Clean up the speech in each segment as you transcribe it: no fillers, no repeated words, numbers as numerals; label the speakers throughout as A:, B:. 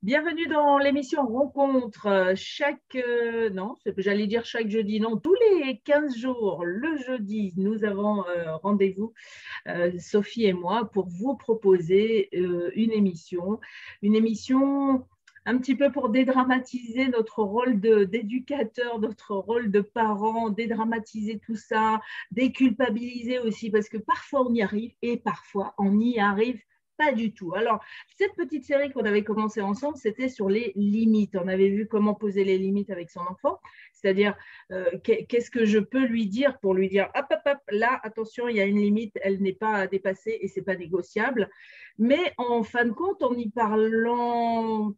A: Bienvenue dans l'émission Rencontre. Non, j'allais dire chaque jeudi, non, tous les 15 jours, le jeudi, nous avons rendez-vous, Sophie et moi, pour vous proposer une émission un petit peu pour dédramatiser notre rôle d'éducateur, notre rôle de parent, dédramatiser tout ça, déculpabiliser aussi, parce que parfois on y arrive et parfois on n'y arrive pas du tout. Alors, cette petite série qu'on avait commencé ensemble, c'était sur les limites. On avait vu comment poser les limites avec son enfant, c'est-à-dire qu'est-ce que je peux lui dire pour lui dire, hop, hop, hop, là, attention, il y a une limite, elle n'est pas à dépasser et c'est pas négociable. Mais en fin de compte, en y parlant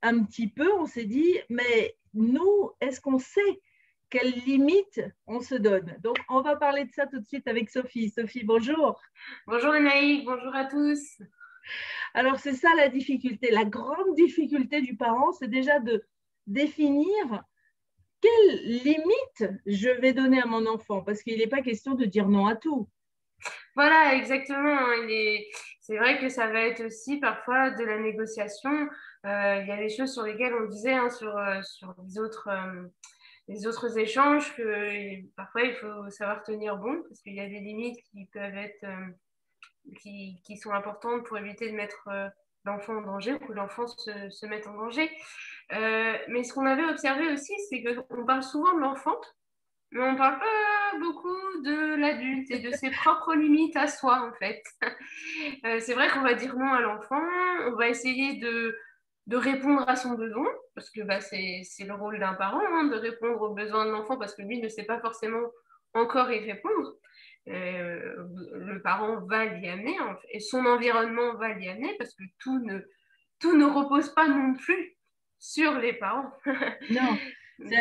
A: un petit peu, on s'est dit, mais nous, est-ce qu'on sait quelles limites on se donne? Donc, on va parler de ça tout de suite avec Sophie. Sophie, bonjour.
B: Bonjour Lénaïque, bonjour à tous.
A: Alors, c'est ça la difficulté. La grande difficulté du parent, c'est déjà de définir quelles limites je vais donner à mon enfant, parce qu'il n'est pas question de dire non à tout.
B: Voilà, exactement, hein. C'est vrai que ça va être aussi parfois de la négociation. Il y a des choses sur lesquelles on disait, hein, sur les autres échanges, que parfois il faut savoir tenir bon, parce qu'il y a des limites qui peuvent être, qui sont importantes pour éviter de mettre l'enfant en danger ou que l'enfant se mette en danger. Mais ce qu'on avait observé aussi, c'est qu'on parle souvent de l'enfant, mais on ne parle pas beaucoup de l'adulte et de ses propres limites à soi, en fait. C'est vrai qu'on va dire non à l'enfant, on va essayer de répondre à son besoin, parce que bah, c'est le rôle d'un parent, hein, de répondre aux besoins de l'enfant, parce que lui ne sait pas forcément encore y répondre. Le parent va l'y amener, en fait, et son environnement va l'y amener, parce que tout ne repose pas non plus sur les parents.
A: Non,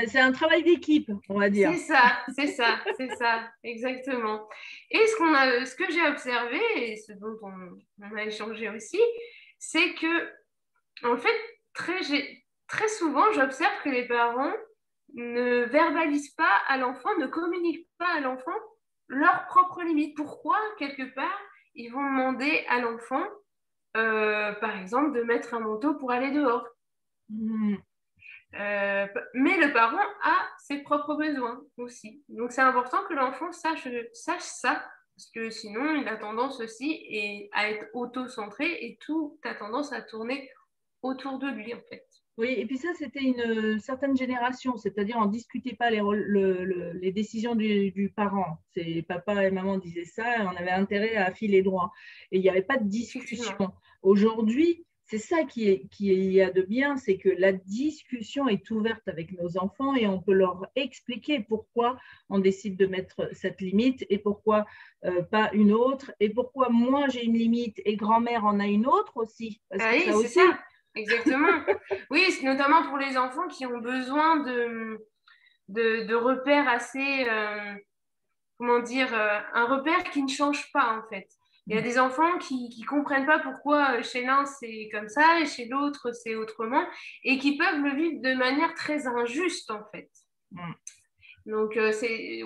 A: c'est un travail d'équipe, on va dire.
B: C'est ça, exactement. Et ce que j'ai observé et ce dont on a échangé aussi, c'est que, en fait, très souvent, j'observe que les parents ne verbalisent pas à l'enfant, ne communiquent pas à l'enfant leurs propres limites. Pourquoi, quelque part, ils vont demander à l'enfant, par exemple, de mettre un manteau pour aller dehors.
A: Hmm.
B: Mais le parent a ses propres besoins aussi. Donc c'est important que l'enfant sache ça, parce que sinon il a tendance aussi à être auto-centré et tout a tendance à tourner autour de lui en fait.
A: Oui, et puis ça, c'était une certaine génération, c'est-à-dire on ne discutait pas les décisions du parent. C'est papa et maman disaient ça, et on avait intérêt à filer droit. Et il n'y avait pas de discussion.
B: Effectivement.
A: Aujourd'hui, c'est ça qui y a de bien, c'est que la discussion est ouverte avec nos enfants et on peut leur expliquer pourquoi on décide de mettre cette limite et pourquoi pas une autre, et pourquoi moi j'ai une limite et grand-mère en a une autre aussi, parce
B: Ah
A: que
B: oui,
A: ça
B: c'est
A: aussi.
B: ça, exactement. Oui, c'est notamment pour les enfants qui ont besoin de repères assez, comment dire, un repère qui ne change pas en fait. Il y a des enfants qui ne comprennent pas pourquoi chez l'un c'est comme ça et chez l'autre c'est autrement et qui peuvent le vivre de manière très injuste en fait.
A: Mm.
B: Donc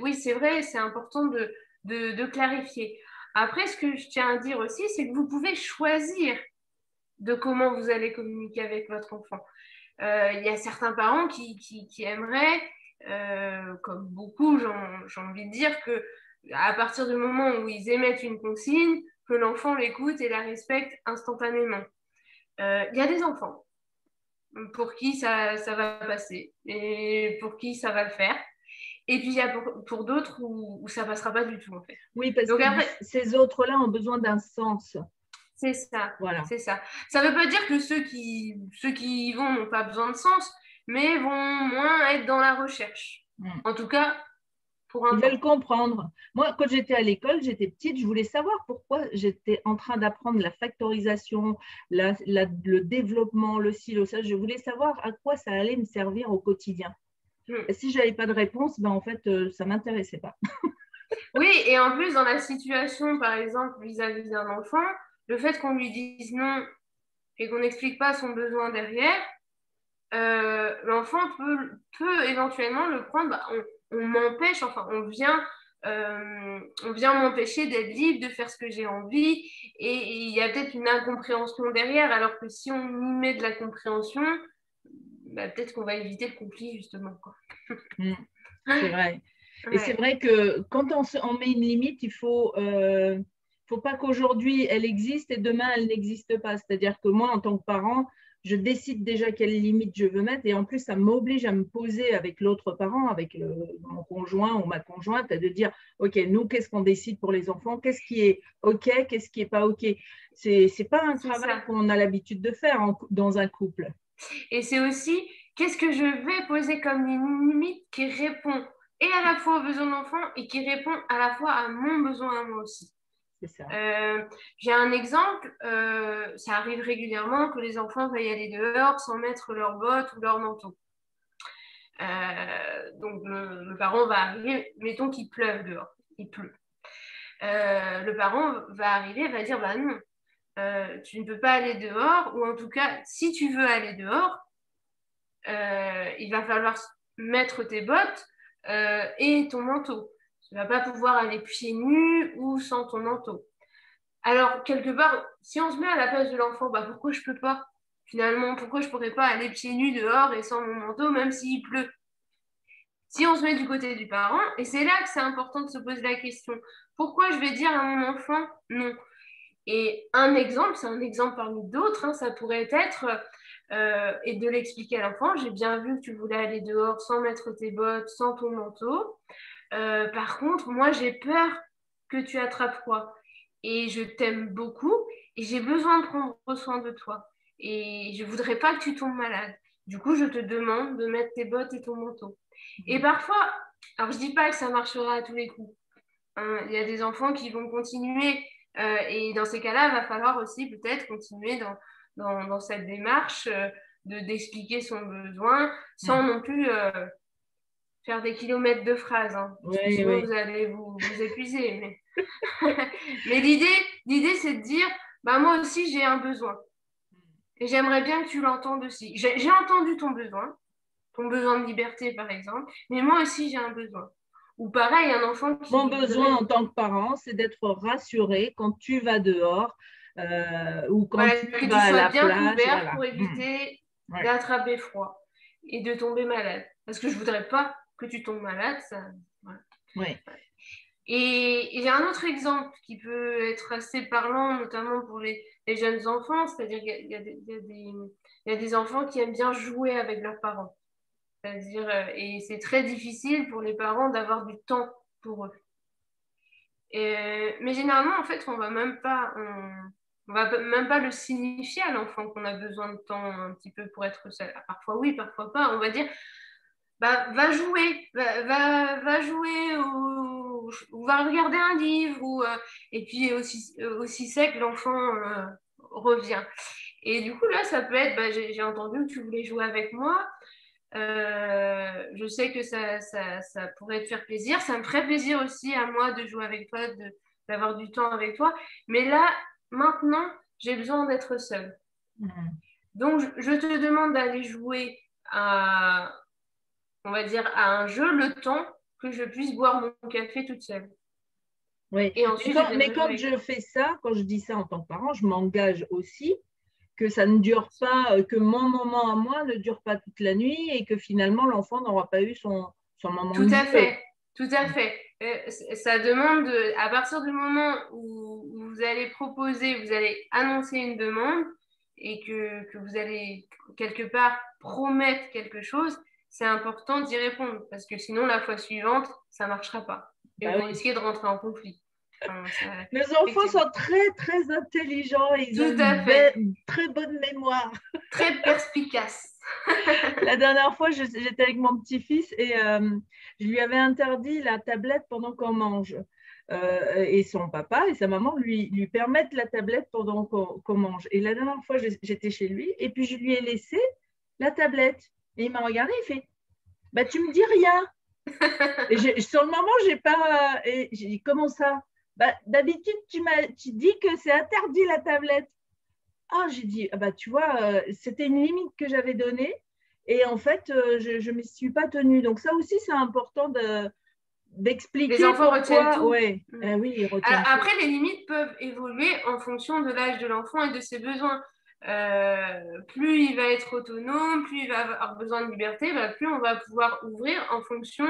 B: oui, c'est vrai, c'est important de clarifier. Après, ce que je tiens à dire aussi, c'est que vous pouvez choisir de comment vous allez communiquer avec votre enfant. Il y a certains parents qui aimeraient, comme beaucoup, j'ai envie de dire, que à partir du moment où ils émettent une consigne, que l'enfant l'écoute et la respecte instantanément. Il y a des enfants pour qui ça va passer et pour qui ça va le faire. Et puis il y a pour d'autres où ça passera pas du tout en fait.
A: Oui, parce
B: Donc
A: que
B: après,
A: ces autres-là ont besoin d'un sens.
B: c'est ça,
A: Voilà.
B: c'est ça. Ça ne veut pas dire que ceux qui y vont n'ont pas besoin de sens, mais vont moins être dans la recherche.
A: Mm.
B: En tout cas, pour un
A: Ils
B: temps.
A: veulent comprendre. Moi, quand j'étais à l'école, j'étais petite, je voulais savoir pourquoi j'étais en train d'apprendre la factorisation, le développement, le silo, ça. Je voulais savoir à quoi ça allait me servir au quotidien.
B: Hmm.
A: Et si je n'avais pas de réponse, ben, en fait, ça ne m'intéressait pas.
B: Oui, et en plus, dans la situation, par exemple, vis-à-vis d'un enfant, le fait qu'on lui dise non et qu'on n'explique pas son besoin derrière, l'enfant peut éventuellement le prendre, bah, on m'empêche, enfin, on vient on vient m'empêcher d'être libre, de faire ce que j'ai envie, et il y a peut-être une incompréhension derrière, alors que si on y met de la compréhension, bah, peut-être qu'on va éviter le conflit, justement, quoi.
A: C'est vrai. Et c'est
B: Ouais.
A: vrai que quand on met une limite, il faut pas qu'aujourd'hui elle existe et demain elle n'existe pas. C'est-à-dire que moi, en tant que parent, je décide déjà quelle limite je veux mettre et en plus, ça m'oblige à me poser avec l'autre parent, avec mon conjoint ou ma conjointe, de dire, OK, nous, qu'est-ce qu'on décide pour les enfants? Qu'est-ce qui est OK? Qu'est-ce qui n'est pas OK? C'est pas un
B: C'est
A: travail
B: ça.
A: qu'on a l'habitude de faire dans un couple.
B: Et c'est aussi qu'est-ce que je vais poser comme une limite qui répond et à la fois aux besoins de l'enfant et qui répond à la fois à mon besoin à moi aussi.
A: C'est ça.
B: J'ai un exemple, ça arrive régulièrement que les enfants veuillent aller dehors sans mettre leurs bottes ou leur manteau. Donc le parent va arriver, mettons qu'il pleuve dehors, il pleut. Le parent va arriver et va dire bah non, tu ne peux pas aller dehors, ou en tout cas, si tu veux aller dehors, il va falloir mettre tes bottes et ton manteau. Tu ne vas pas pouvoir aller pieds nus ou sans ton manteau. Alors, quelque part, si on se met à la place de l'enfant, bah, pourquoi je ne peux pas? Finalement, pourquoi je ne pourrais pas aller pieds nus dehors et sans mon manteau, même s'il pleut? Si on se met du côté du parent, et c'est là que c'est important de se poser la question, pourquoi je vais dire à mon enfant non? Et un exemple, c'est un exemple parmi d'autres, hein, ça pourrait être, et de l'expliquer à l'enfant, j'ai bien vu que tu voulais aller dehors sans mettre tes bottes, sans ton manteau. Par contre, moi, j'ai peur que tu attrapes froid. Et je t'aime beaucoup et j'ai besoin de prendre soin de toi. Et je voudrais pas que tu tombes malade. Du coup, je te demande de mettre tes bottes et ton manteau. Et parfois, alors je dis pas que ça marchera à tous les coups, hein. Il y a des enfants qui vont continuer et dans ces cas-là, il va falloir aussi peut-être continuer dans cette démarche d'expliquer son besoin sans non plus faire des kilomètres de phrases, hein, parce que
A: Oui,
B: sinon
A: oui.
B: vous allez vous épuiser. Mais l'idée, c'est de dire, bah, moi aussi j'ai un besoin. Et j'aimerais bien que tu l'entendes aussi. J'ai entendu ton besoin de liberté par exemple, mais moi aussi j'ai un besoin. Ou pareil, un enfant
A: Mon
B: qui
A: besoin en
B: voudrait
A: tant que parent, c'est d'être rassuré quand tu vas dehors ou quand
B: voilà,
A: tu
B: que tu
A: vas à
B: sois
A: la
B: bien
A: plage.
B: couvert
A: Voilà.
B: pour éviter
A: Ouais.
B: d'attraper froid et de tomber malade. Parce que je voudrais pas que tu tombes malade. Ça, voilà.
A: Ouais.
B: Et j'ai un autre exemple qui peut être assez parlant, notamment pour les jeunes enfants, c'est-à-dire qu'il y a il y a des enfants qui aiment bien jouer avec leurs parents. C'est-à-dire, et c'est très difficile pour les parents d'avoir du temps pour eux. Mais généralement, en fait, on va même pas le signifier à l'enfant qu'on a besoin de temps un petit peu pour être seul. Ah, parfois oui, parfois pas. On va dire, bah, va jouer, va jouer ou va regarder un livre. Et puis aussi sec, l'enfant revient. Et du coup, là, ça peut être, bah, j'ai entendu que tu voulais jouer avec moi. Je sais que ça pourrait te faire plaisir. Ça me ferait plaisir aussi à moi de jouer avec toi, d'avoir du temps avec toi. Mais là, maintenant, j'ai besoin d'être seule.
A: Mhm.
B: Donc, je te demande d'aller jouer à, on va dire, à un jeu le temps que je puisse boire mon café toute seule.
A: Oui.
B: Et
A: Mais
B: ensuite, je
A: quand, mais
B: viendrai jouer
A: quand
B: avec
A: je
B: toi.
A: fais ça, quand je dis ça en tant que parent, je m'engage aussi que ça ne dure pas, que mon moment à moi ne dure pas toute la nuit et que finalement l'enfant n'aura pas eu son moment
B: Tout
A: de
B: à
A: jeu.
B: fait, tout à fait. Ça demande, à partir du moment où vous allez proposer, vous allez annoncer une demande et que vous allez quelque part promettre quelque chose, c'est important d'y répondre parce que sinon, la fois suivante, ça ne marchera pas. Et
A: Bah
B: vous
A: oui.
B: risquez de rentrer en conflit. Enfin,
A: Mes enfants
B: effectivement.
A: sont très, très intelligents et ils ont
B: Tout à fait.
A: une très bonne mémoire.
B: Très perspicace.
A: La dernière fois, j'étais avec mon petit-fils et je lui avais interdit la tablette pendant qu'on mange. Et son papa et sa maman lui permettent la tablette pendant qu'on mange. Et la dernière fois, j'étais chez lui et puis je lui ai laissé la tablette. Et il m'a regardé, il fait, bah, tu me dis rien. Et sur le moment, j'ai pas. Et j'ai dit, comment ça? Bah, d'habitude, tu dis que c'est interdit la tablette. Ah, j'ai dit, ah bah, tu vois, c'était une limite que j'avais donnée et en fait, je ne m'y suis pas tenue. Donc ça aussi, c'est important d'expliquer
B: Les enfants retiennent
A: pourquoi.
B: tout.
A: Ouais, oui, ils
B: Alors,
A: retiennent tout.
B: après, les limites peuvent évoluer en fonction de l'âge de l'enfant et de ses besoins. Plus il va être autonome, plus il va avoir besoin de liberté, bah, plus on va pouvoir ouvrir en fonction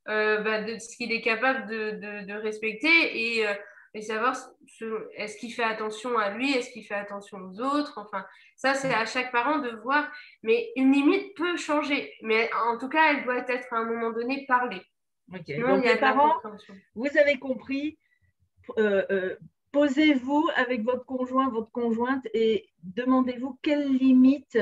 B: de ce qu'il est capable de respecter et savoir est-ce qu'il fait attention à lui, est-ce qu'il fait attention aux autres. Enfin, ça, c'est à chaque parent de voir. Mais une limite peut changer. Mais en tout cas, elle doit être à un moment donné parlée.
A: Ok.
B: Sinon, il
A: Donc
B: y
A: les
B: a de
A: parents,
B: l'incompréhension.
A: vous avez compris, posez-vous avec votre conjoint, votre conjointe et demandez-vous quelles limites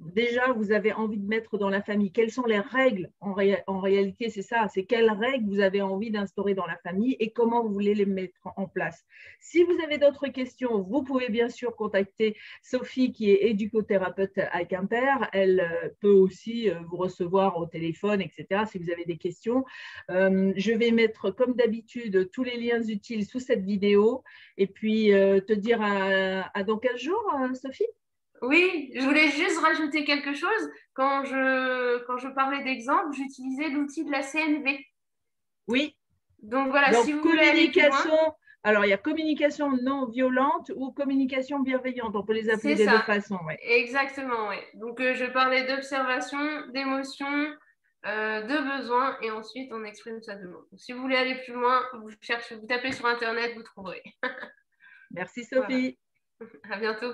A: déjà vous avez envie de mettre dans la famille. Quelles sont les règles en réalité, c'est ça, c'est quelles règles vous avez envie d'instaurer dans la famille et comment vous voulez les mettre en place. Si vous avez d'autres questions, vous pouvez bien sûr contacter Sophie qui est éducothérapeute à Quimper. Elle peut aussi vous recevoir au téléphone, etc. si vous avez des questions. Je vais mettre comme d'habitude tous les liens utiles sous cette vidéo et puis te dire à dans 15 jours, Sophie.
B: Oui, je voulais juste rajouter quelque chose. Quand je parlais d'exemple, j'utilisais l'outil de la CNV.
A: Oui,
B: Donc voilà, si
A: donc
B: vous voulez aller plus loin,
A: communication, alors il y a communication non violente ou communication bienveillante, on peut les appeler
B: c'est
A: des deux
B: ça.
A: façons. Ouais.
B: Exactement, oui. Donc je parlais d'observation, d'émotion, de besoin, et ensuite on exprime sa demande. Donc, si vous voulez aller plus loin, vous cherchez, vous tapez sur Internet, vous trouverez.
A: Merci
B: Voilà.
A: Sophie.
B: À bientôt.